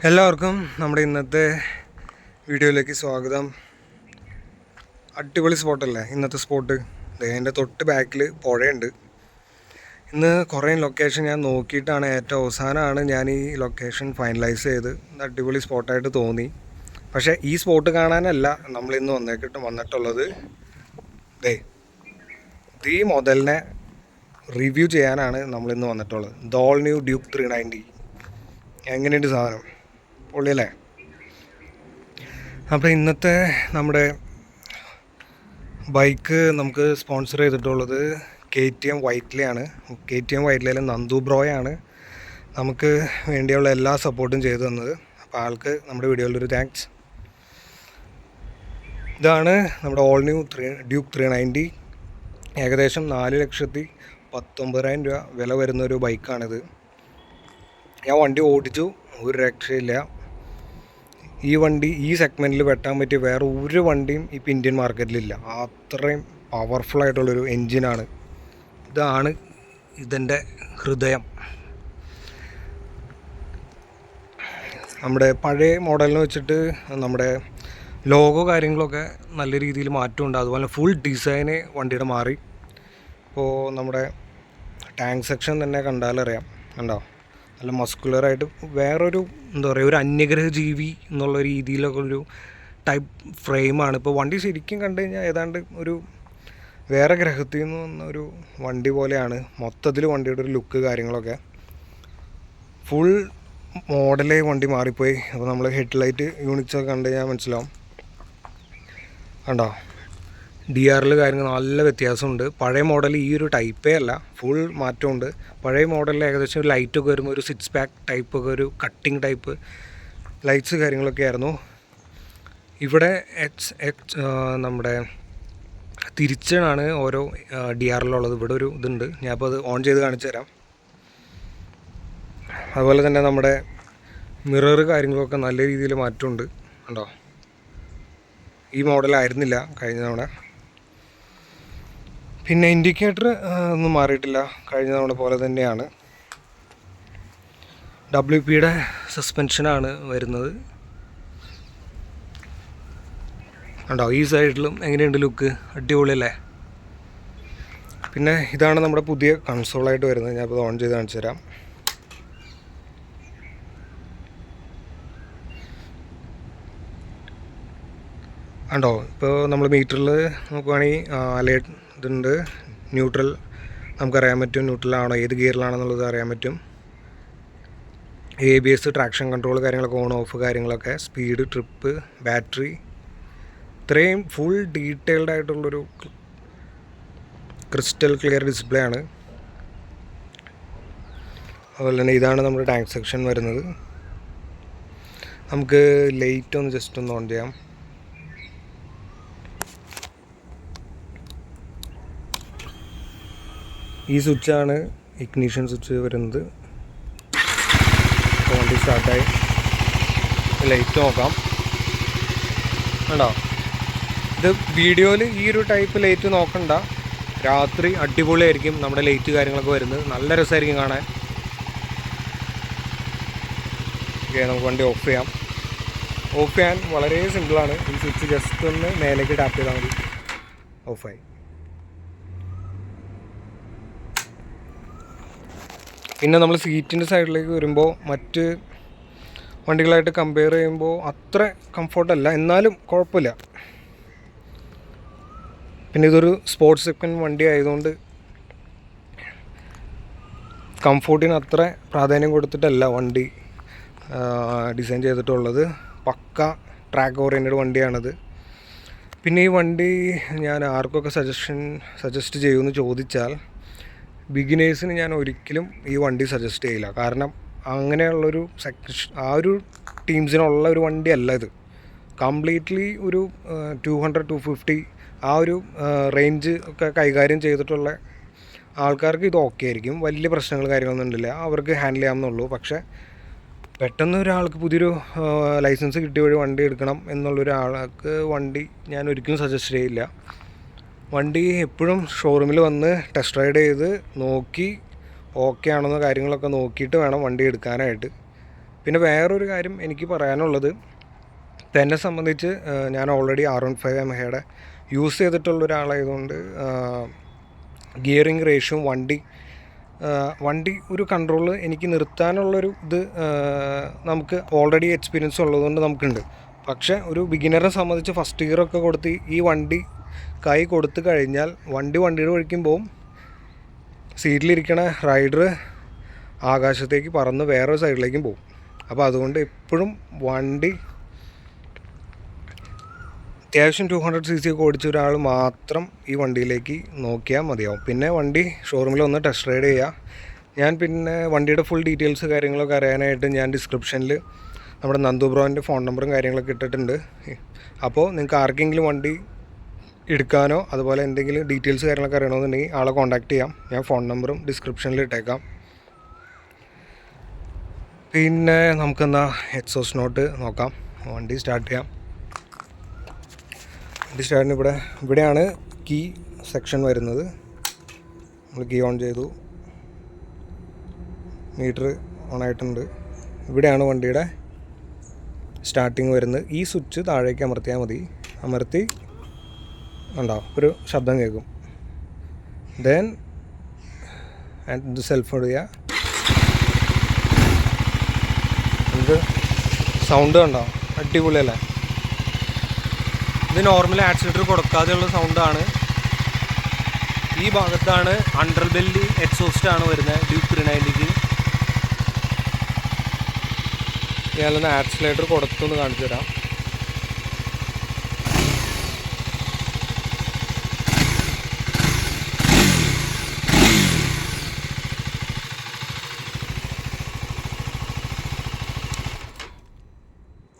എല്ലാവർക്കും നമ്മുടെ ഇന്നത്തെ വീഡിയോയിലേക്ക് സ്വാഗതം. അടിപൊളി സ്പോട്ടല്ലേ ഇന്നത്തെ സ്പോട്ട്? എൻ്റെ തൊട്ട് ബാക്കിൽ പുഴയുണ്ട്. ഇന്ന് കുറേ ലൊക്കേഷൻ ഞാൻ നോക്കിയിട്ടാണ് ഏറ്റവും അവസാനമാണ് ഞാൻ ഈ ലൊക്കേഷൻ ഫൈനലൈസ് ചെയ്ത്. അടിപൊളി സ്പോട്ടായിട്ട് തോന്നി. പക്ഷേ ഈ സ്പോട്ട് കാണാനല്ല നമ്മളിന്ന് വന്നിട്ടുള്ളത്. ഈ മോഡലിനെ റിവ്യൂ ചെയ്യാനാണ് നമ്മളിന്ന് വന്നിട്ടുള്ളത്. All new Duke 390. എങ്ങനെയുണ്ട് സാധനം? പൊള്ളിയല്ലേ? അപ്പോൾ ഇന്നത്തെ നമ്മുടെ ബൈക്ക് നമുക്ക് സ്പോൺസർ ചെയ്തിട്ടുള്ളത് KTM വൈറ്റ്ലയാണ്. KTM വൈറ്റ്ലയിൽ നന്ദു ബ്രോയാണ് നമുക്ക് വേണ്ടിയുള്ള എല്ലാ സപ്പോർട്ടും ചെയ്തു തന്നത്. അപ്പോൾ ആൾക്ക് നമ്മുടെ വീഡിയോയിലൊരു താങ്ക്സ്. ഇതാണ് നമ്മുടെ ഓൾ ന്യൂ ഡ്യൂക്ക് 390. ഏകദേശം 4,19,000 രൂപ വില വരുന്നൊരു ബൈക്കാണിത്. ഞാൻ വണ്ടി ഓടിച്ചു, ഒരു രക്ഷയില്ല. ഈ വണ്ടി ഈ സെഗ്മെൻറ്റിൽ വെട്ടാൻ പറ്റിയ വേറെ ഒരു വണ്ടിയും ഇപ്പോൾ ഇന്ത്യൻ മാർക്കറ്റിലില്ല. അത്രയും പവർഫുള്ളായിട്ടുള്ളൊരു എൻജിനാണ്. ഇതാണ് ഇതിൻ്റെ ഹൃദയം. നമ്മുടെ പഴയ മോഡലിന് വെച്ചിട്ട് നമ്മുടെ ലോഗോ കാര്യങ്ങളൊക്കെ നല്ല രീതിയിൽ മാറ്റമുണ്ട്. അതുപോലെ ഫുൾ ഡിസൈന് വണ്ടിയുടെ മാറി. ഇപ്പോൾ നമ്മുടെ ടാങ്ക് സെക്ഷൻ തന്നെ കണ്ടാലറിയാം, കണ്ടോ? നല്ല മസ്കുലറായിട്ട് വേറൊരു എന്താ പറയുക, ഒരു അന്യഗ്രഹ ജീവി എന്നുള്ള രീതിയിലൊക്കെ ഒരു ടൈപ്പ് ഫ്രെയിമാണ്. ഇപ്പോൾ വണ്ടി ശരിക്കും കണ്ടു കഴിഞ്ഞാൽ ഏതാണ്ട് ഒരു വേറെ ഗ്രഹത്തിൽ നിന്ന് വന്ന ഒരു വണ്ടി പോലെയാണ് മൊത്തത്തിൽ വണ്ടിയുടെ ഒരു ലുക്ക് കാര്യങ്ങളൊക്കെ. ഫുൾ മോഡലേ വണ്ടി മാറിപ്പോയി. അപ്പോൾ നമ്മൾ ഹെഡ്ലൈറ്റ് യൂണിറ്റ്സൊക്കെ കണ്ടു കഴിഞ്ഞാൽ മനസ്സിലാവും. കണ്ടോ? DRL കാര്യങ്ങൾ നല്ല വ്യത്യാസമുണ്ട്. പഴയ മോഡൽ ഈ ഒരു ടൈപ്പേ അല്ല, ഫുൾ മാറ്റമുണ്ട്. പഴയ മോഡലിൽ ഏകദേശം ഒരു ലൈറ്റൊക്കെ വരുമ്പോൾ ഒരു 6 പാക്ക് ടൈപ്പ് ഒക്കെ, ഒരു കട്ടിങ് ടൈപ്പ് ലൈറ്റ്സ് കാര്യങ്ങളൊക്കെ ആയിരുന്നു. ഇവിടെ നമ്മുടെ തിരിച്ചാണ് ഓരോ DRL ഉള്ളത്. ഇവിടെ ഒരു ഇതുണ്ട്, ഞാനിപ്പോൾ അത് ഓൺ ചെയ്ത് കാണിച്ചു തരാം. അതുപോലെ തന്നെ നമ്മുടെ മിറർ കാര്യങ്ങളൊക്കെ നല്ല രീതിയിൽ മാറ്റമുണ്ട്. കണ്ടോ? ഈ മോഡലായിരുന്നില്ല കഴിഞ്ഞ തവണ. പിന്നെ ഇൻഡിക്കേറ്റർ ഒന്നും മാറിയിട്ടില്ല, കഴിഞ്ഞ തവണ പോലെ തന്നെയാണ്. WPയുടെ സസ്പെൻഷനാണ് വരുന്നത്. കണ്ടോ? ഈ സൈഡിലും എങ്ങനെയുണ്ട് ലുക്ക്? അടിപൊളിയല്ലേ? പിന്നെ ഇതാണ് നമ്മുടെ പുതിയ കൺസോളായിട്ട് വരുന്നത്. ഞാനിപ്പോൾ ഓൺ ചെയ്ത് കാണിച്ചു തരാം. കണ്ടോ? ഇപ്പോൾ നമ്മൾ മീറ്ററിൽ നോക്കുവാണെങ്കിൽ അലേർട്ട് ഇതുണ്ട്. ന്യൂട്രൽ നമുക്കറിയാൻ പറ്റും, ന്യൂട്രലാണോ ഏത് ഗിയറിലാണെന്നുള്ളത് അറിയാൻ പറ്റും. ABS, ട്രാക്ഷൻ കൺട്രോൾ കാര്യങ്ങളൊക്കെ, ഓൺ ഓഫ് കാര്യങ്ങളൊക്കെ, സ്പീഡ്, ട്രിപ്പ്, ബാറ്ററി, ഇത്രയും ഫുൾ ഡീറ്റെയിൽഡ് ആയിട്ടുള്ളൊരു ക്രിസ്റ്റൽ ക്ലിയർ ഡിസ്പ്ലേ ആണ്. അതുപോലെ തന്നെ ഇതാണ് നമ്മുടെ ടാങ്ക് സെക്ഷൻ വരുന്നത്. നമുക്ക് ലൈറ്റ് ഒന്ന് ജസ്റ്റ് ഒന്ന് ഓൺ ചെയ്യാം. ഈ സ്വിച്ചാണ് ഇഗ്നിഷൻ സ്വിച്ച് വരുന്നത്. വണ്ടി സ്റ്റാർട്ടായി. ലൈറ്റ് നോക്കാം. കണ്ടോ? ഇത് വീഡിയോയിൽ ഈ ഒരു ടൈപ്പ് ലൈറ്റ് നോക്കണ്ട, രാത്രി അടിപൊളിയായിരിക്കും നമ്മുടെ ലൈറ്റ് കാര്യങ്ങളൊക്കെ വരുന്നത്. നല്ല രസമായിരിക്കും കാണാൻ. ഓക്കെ, നമുക്ക് വണ്ടി ഓഫ് ചെയ്യാം. ഓഫ് ചെയ്യാൻ വളരെ സിമ്പിളാണ്. ഈ സ്വിച്ച് ജസ്റ്റ് ഒന്ന് മേലേക്ക് ടാപ്പ് ചെയ്താൽ മതി, ഓഫായി. പിന്നെ നമ്മൾ സീറ്റിൻ്റെ സൈഡിലേക്ക് വരുമ്പോൾ മറ്റ് വണ്ടികളായിട്ട് കമ്പയർ ചെയ്യുമ്പോൾ അത്ര കംഫോർട്ടല്ല, എന്നാലും കുഴപ്പമില്ല. പിന്നെ ഇതൊരു സ്പോർട്സ് സെഗ്മെൻറ്റ് വണ്ടി ആയതുകൊണ്ട് കംഫോർട്ടിന് അത്ര പ്രാധാന്യം കൊടുത്തിട്ടല്ല വണ്ടി ഡിസൈൻ ചെയ്തിട്ടുള്ളത്. പക്ക ട്രാക്ക് ഓറിയൻറ്റഡ് വണ്ടിയാണിത്. പിന്നെ ഈ വണ്ടി ഞാൻ ആർക്കൊക്കെ സജസ്റ്റ് ചെയ്യുമെന്ന് ചോദിച്ചാൽ, ബിഗിനേഴ്സിന് ഞാൻ ഒരിക്കലും ഈ വണ്ടി സജസ്റ്റ് ചെയ്യില്ല. കാരണം അങ്ങനെയുള്ളൊരു ആ ഒരു ടീംസിനുള്ള ഒരു വണ്ടിയല്ല ഇത്. കംപ്ലീറ്റ്ലി ഒരു 200-250 ആ ഒരു റേഞ്ച് ഒക്കെ കൈകാര്യം ചെയ്തിട്ടുള്ള ആൾക്കാർക്ക് ഇത് ഓക്കെ ആയിരിക്കും. വലിയ പ്രശ്നങ്ങൾ കാര്യങ്ങളൊന്നും ഉണ്ടില്ല, അവർക്ക് ഹാൻഡിൽ ചെയ്യാമെന്നുള്ളൂ. പക്ഷേ പെട്ടെന്ന് ഒരാൾക്ക് പുതിയൊരു ലൈസൻസ് കിട്ടിയ വഴി വണ്ടി എടുക്കണം എന്നുള്ളൊരാൾക്ക് വണ്ടി ഞാൻ ഒരിക്കലും സജസ്റ്റ് ചെയ്യില്ല. വണ്ടി എപ്പോഴും ഷോറൂമിൽ വന്ന് ടെസ്റ്റ് റൈഡ് ചെയ്ത് നോക്കി ഓക്കെ ആണെന്ന കാര്യങ്ങളൊക്കെ നോക്കിയിട്ട് വേണം വണ്ടി എടുക്കാനായിട്ട്. പിന്നെ വേറൊരു കാര്യം എനിക്ക് പറയാനുള്ളത്, എന്നെ സംബന്ധിച്ച് ഞാൻ ഓൾറെഡി R15 Yamaha യൂസ് ചെയ്തിട്ടുള്ള ഒരാളായതുകൊണ്ട് ഗിയറിങ് റേഷ്യോ വണ്ടി ഒരു കൺട്രോൾ എനിക്ക് നിർത്താനുള്ളൊരു ഇത് നമുക്ക് ഓൾറെഡി എക്സ്പീരിയൻസ് ഉള്ളതുകൊണ്ട് നമുക്കുണ്ട്. പക്ഷേ ഒരു ബിഗിനറെ സംബന്ധിച്ച് ഫസ്റ്റ് ഗിയറൊക്കെ കൊടുത്ത് ഈ വണ്ടി കൈ കൊടുത്തു കഴിഞ്ഞാൽ വണ്ടിയുടെ വഴിക്കും പോവും, സീറ്റിലിരിക്കണ റൈഡർ ആകാശത്തേക്ക് പറന്ന് വേറൊരു സൈഡിലേക്കും പോകും. അപ്പോൾ അതുകൊണ്ട് എപ്പോഴും വണ്ടി അത്യാവശ്യം 200cc ഒക്കെ ഓടിച്ച ഒരാൾ മാത്രം ഈ വണ്ടിയിലേക്ക് നോക്കിയാൽ മതിയാവും. പിന്നെ വണ്ടി ഷോറൂമിൽ ഒന്ന് ടെസ്റ്റ് റൈഡ് ചെയ്യുക. ഞാൻ പിന്നെ വണ്ടിയുടെ ഫുൾ ഡീറ്റെയിൽസ് കാര്യങ്ങളൊക്കെ അറിയാനായിട്ട് ഞാൻ ഡിസ്ക്രിപ്ഷനിൽ നമ്മുടെ നന്ദു ബ്രോൻ്റെ ഫോൺ നമ്പറും കാര്യങ്ങളൊക്കെ ഇട്ടിട്ടുണ്ട്. അപ്പോൾ നിങ്ങൾക്ക് ആർക്കെങ്കിലും വണ്ടി എടുക്കാനോ അതുപോലെ എന്തെങ്കിലും ഡീറ്റെയിൽസ് കാര്യങ്ങളൊക്കെ അറിയണമെന്നുണ്ടെങ്കിൽ ആളെ കോൺടാക്ട് ചെയ്യാം. ഞാൻ ഫോൺ നമ്പറും ഡിസ്ക്രിപ്ഷനിൽ ഇട്ടേക്കാം. പിന്നെ നമുക്കെന്നാൽ എക്സോസ്റ്റ് നോട്ട് നോക്കാം. വണ്ടി സ്റ്റാർട്ട് ചെയ്യാം. വണ്ടി സ്റ്റാർട്ടിന് ഇവിടെയാണ് കീ സെക്ഷൻ വരുന്നത്. നമ്മൾ കീ ഓൺ ചെയ്തു, മീറ്റർ ഓൺ ആയിട്ടുണ്ട്. ഇവിടെയാണ് വണ്ടിയുടെ സ്റ്റാർട്ടിങ് വരുന്നത്. ഈ സ്വിച്ച് താഴേക്ക് അമർത്തിയാൽ മതി. അമർത്തി ഉണ്ടാവും, ഒരു ശബ്ദം കേൾക്കും. ദെൻ ഇത് സെൽഫ് ഇടുക. ഇത് സൗണ്ട് കണ്ടോ, അടിപൊളിയല്ലേ? ഇത് നോർമൽ ആക്സിലേറ്റർ കൊടുക്കാതെയുള്ള സൗണ്ടാണ്. ഈ ഭാഗത്താണ് അണ്ടർ ബെല്ലി എക്സോസ്റ്റ് ആണ് വരുന്നത് ഡ്യൂക്ക് 390ക്ക്. ഞാനൊന്ന് ആക്സിലേറ്റർ കൊടുത്തൊന്ന് കാണിച്ചു തരാം.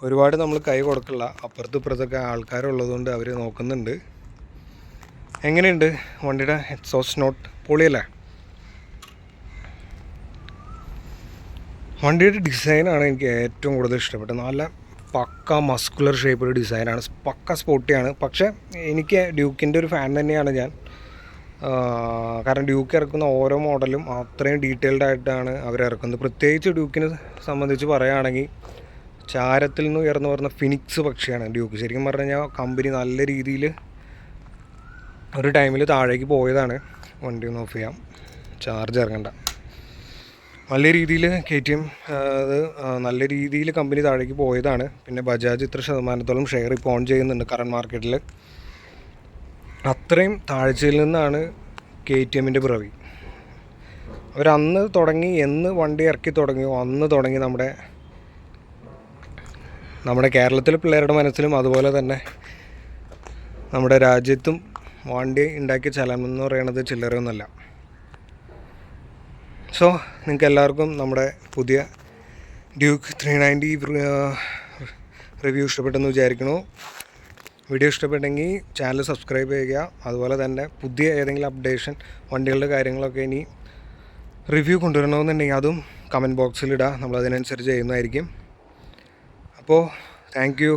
ഒരുപാട് നമ്മൾ കൈ കൊടുക്കില്ല, അപ്പുറത്തും ഇപ്പുറത്തൊക്കെ ആൾക്കാരുള്ളതുകൊണ്ട് അവർ നോക്കുന്നുണ്ട്. എങ്ങനെയുണ്ട് വണ്ടിയുടെ എക്സോസ്റ്റ് നോട്ട്? പൊളിയല്ലേ? വണ്ടിയുടെ ഡിസൈനാണ് എനിക്ക് ഏറ്റവും കൂടുതൽ ഇഷ്ടപ്പെട്ടത്. നല്ല പക്ക മസ്കുലർ ഷേപ്പ് ഒരു ഡിസൈനാണ്, പക്ക സ്പോർട്ടിയാണ്. പക്ഷേ എനിക്ക് ഡ്യൂക്കിൻ്റെ ഒരു ഫാൻ തന്നെയാണ് ഞാൻ. കാരണം ഡ്യൂക്ക് ഇറക്കുന്ന ഓരോ മോഡലും അത്രയും ഡീറ്റെയിൽഡ് ആയിട്ടാണ് അവരിറക്കുന്നത്. പ്രത്യേകിച്ച് ഡ്യൂക്കിനെ സംബന്ധിച്ച് പറയുകയാണെങ്കിൽ ചാരത്തിൽ നിന്ന് ഉയർന്നു വരുന്ന ഫിനിക്സ് പക്ഷിയാണ് ഡ്യൂക്ക്. ശരിക്കും പറഞ്ഞു കഴിഞ്ഞാൽ കമ്പനി നല്ല രീതിയിൽ ഒരു ടൈമിൽ താഴേക്ക് പോയതാണ്. വണ്ടി ഒന്ന് ഓഫ് ചെയ്യാം, ചാർജ് ഇറങ്ങണ്ട. നല്ല രീതിയിൽ KTM അത് നല്ല രീതിയിൽ കമ്പനി താഴേക്ക് പോയതാണ്. പിന്നെ ബജാജ് ഇത്ര ശതമാനത്തോളം ഷെയർ ഇപ്പോൾ ഓൺ ചെയ്യുന്നുണ്ട് കറണ്ട് മാർക്കറ്റിൽ. അത്രയും താഴ്ചയിൽ നിന്നാണ് KTMൻ്റെ പിറവി. അവരന്ന് തുടങ്ങി, എന്ന് വണ്ടി ഇറക്കി തുടങ്ങിയോ അന്ന് തുടങ്ങി നമ്മുടെ കേരളത്തിലെ പിള്ളേരുടെ മനസ്സിലും അതുപോലെ തന്നെ നമ്മുടെ രാജ്യത്തും വണ്ടി ഉണ്ടാക്കിയ ചലനം എന്ന് പറയുന്നത് ചില്ലറയൊന്നുമല്ല. സോ നിങ്ങൾക്ക് എല്ലാവർക്കും നമ്മുടെ പുതിയ ഡ്യൂക്ക് 390 റിവ്യൂ ഇഷ്ടപ്പെട്ടെന്ന് വിചാരിക്കുന്നു. വീഡിയോ ഇഷ്ടപ്പെട്ടെങ്കിൽ ചാനൽ സബ്സ്ക്രൈബ് ചെയ്യുക. അതുപോലെ തന്നെ പുതിയ ഏതെങ്കിലും അപ്ഡേഷൻ വണ്ടികളുടെ കാര്യങ്ങളൊക്കെ ഇനി റിവ്യൂ കൊണ്ടുവരണമെന്നുണ്ടെങ്കിൽ അതും കമൻറ്റ് ബോക്സിലിടുക, നമ്മളതിനനുസരിച്ച് ചെയ്യുന്നതായിരിക്കും. അപ്പോൾ താങ്ക് യു.